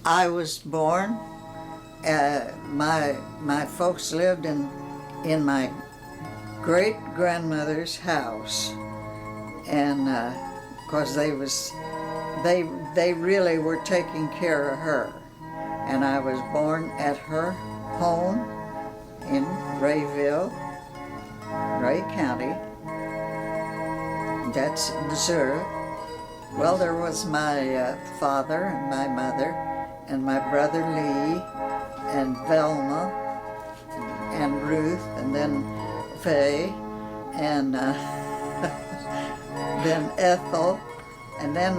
I was born, my folks lived in my great-grandmother's house, and because they really were taking care of her. And I was born at her home in Rayville, Ray County. That's Missouri. Well, there was my father and my mother and my brother Lee and Velma and Ruth and then Faye and then Ethel, and then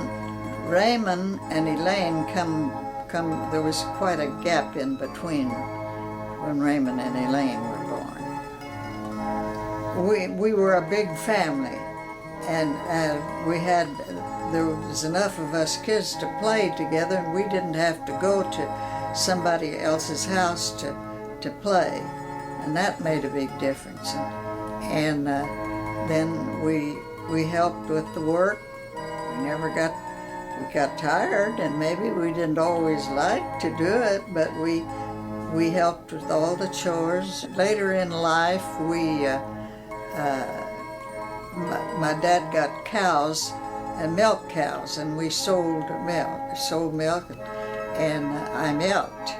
Raymond and Elaine come. There was quite a gap in between when Raymond and Elaine were born. We were a big family, and there was enough of us kids to play together, and we didn't have to go to somebody else's house to play, and that made a big difference. And then we helped with the work. We got tired, and maybe we didn't always like to do it, but we helped with all the chores. Later in life, my dad got cows, milk cows, and we sold milk, and I milked.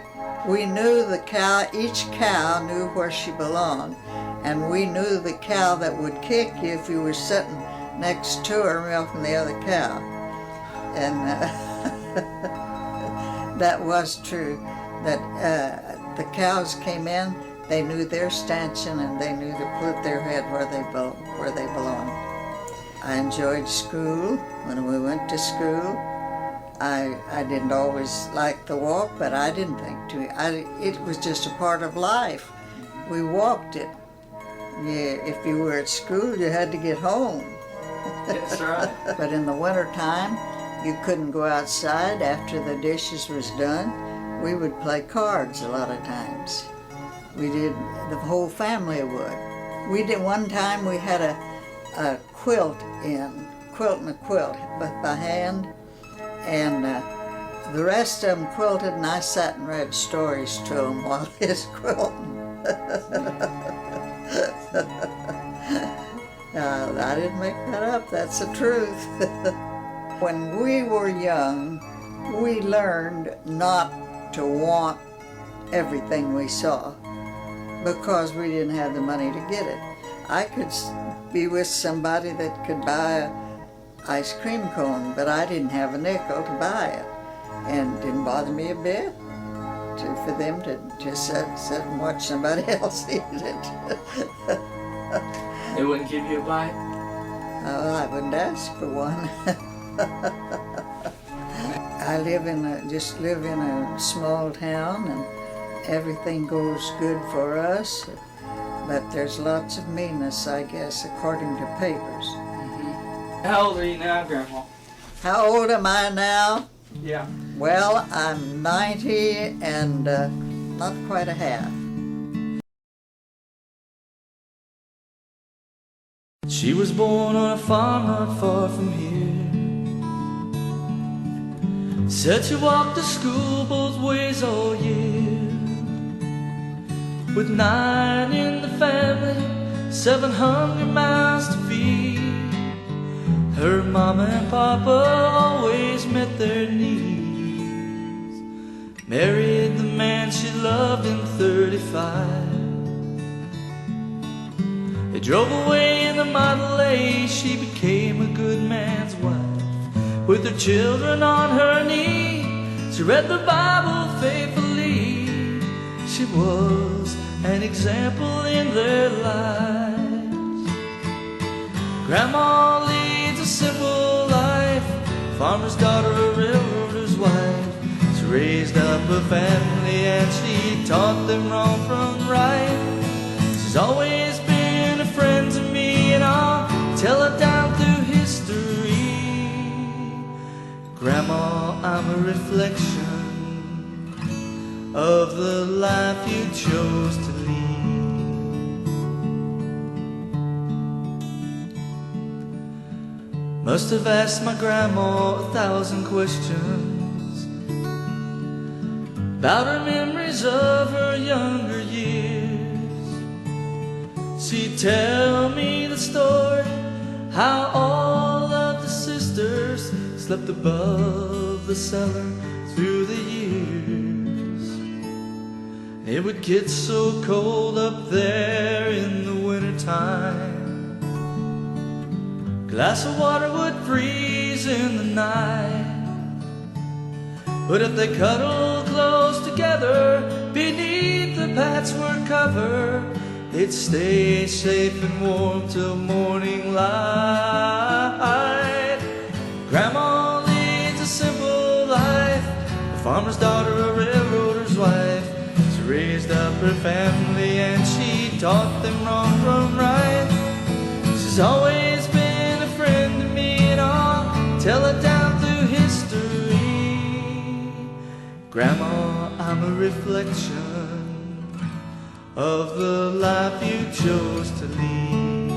We knew the cow, each cow knew where she belonged, and we knew the cow that would kick you if you were sitting next to her milking the other cow. And that was true, that the cows came in, they knew their stanchion, and they knew to put their head where they belonged. I enjoyed school. When we went to school, I didn't always like the walk, but I didn't think it was just a part of life. We walked it. If you were at school, you had to get home. That's right. But in the winter time, you couldn't go outside after the dishes was done. We would play cards a lot of times. We did, the whole family would. We did, one time we had a quilting a quilt by hand, and the rest of them quilted, and I sat and read stories to them while he was quilting. I didn't make that up, that's the truth. When we were young, we learned not to want everything we saw because we didn't have the money to get it. I could be with somebody that could buy an ice cream cone, but I didn't have a nickel to buy it. And it didn't bother me a bit for them to just sit and watch somebody else eat it. They wouldn't give you a bite? Oh, I wouldn't ask for one. I just live in a small town, and everything goes good for us, but there's lots of meanness, I guess, according to papers. Mm-hmm. How old are you now, Grandma? How old am I now? Yeah. Well, I'm 90 and not quite a half. She was born on a farm not far from here. Said she walked to school both ways all year. With 9 in the family, 700 miles to feed. Her mama and papa always met their needs. Married the man she loved in 35. They drove away in the Model A. She became a good man's wife. With her children on her knee, she read the Bible faithfully. She was an example in their lives. Grandma leads a simple life, farmer's daughter, a railroader's wife. She raised up a family and she taught them wrong from right. She's always been a friend to me, and I'll tell her down through history. Grandma, I'm a reflection of the life you chose to lead. Must have asked my grandma 1,000 questions about her memories of her younger years. She'd tell me the story, how all of the sisters slept above the cellar through the years. It would get so cold up there in the wintertime, glass of water would freeze in the night. But if they cuddled close together beneath the patchwork cover, they'd stay safe and warm till morning light. Grandma leads a simple life, a farmer's daughter, a railroader's wife. She raised up her family and she taught them wrong from right. She's always been a friend to me, and I'll tell it down through history. Grandma, I'm a reflection of the life you chose to lead.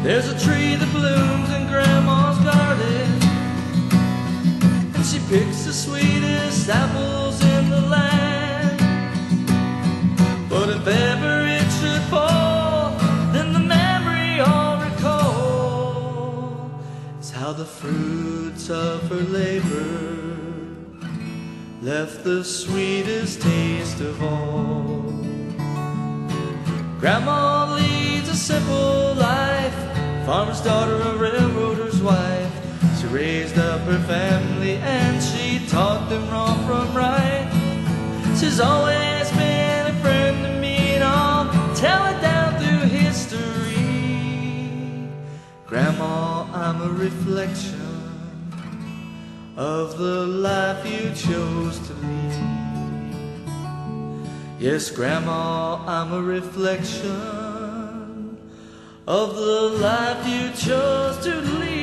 There's a tree that blooms in Grandma's garden, and she picks the sweetest apples in the land. But if ever it should fall, then the memory I'll recall is how the fruits of her labor left the sweetest taste of all. Grandma leads a simple life, farmer's daughter, a railroader's wife. She raised up her family and she taught them wrong from right. She's always been a friend to me, and I'll tell it down through history. Grandma, I'm a reflection of the life you chose to lead. Yes, Grandma, I'm a reflection of the life you chose to lead.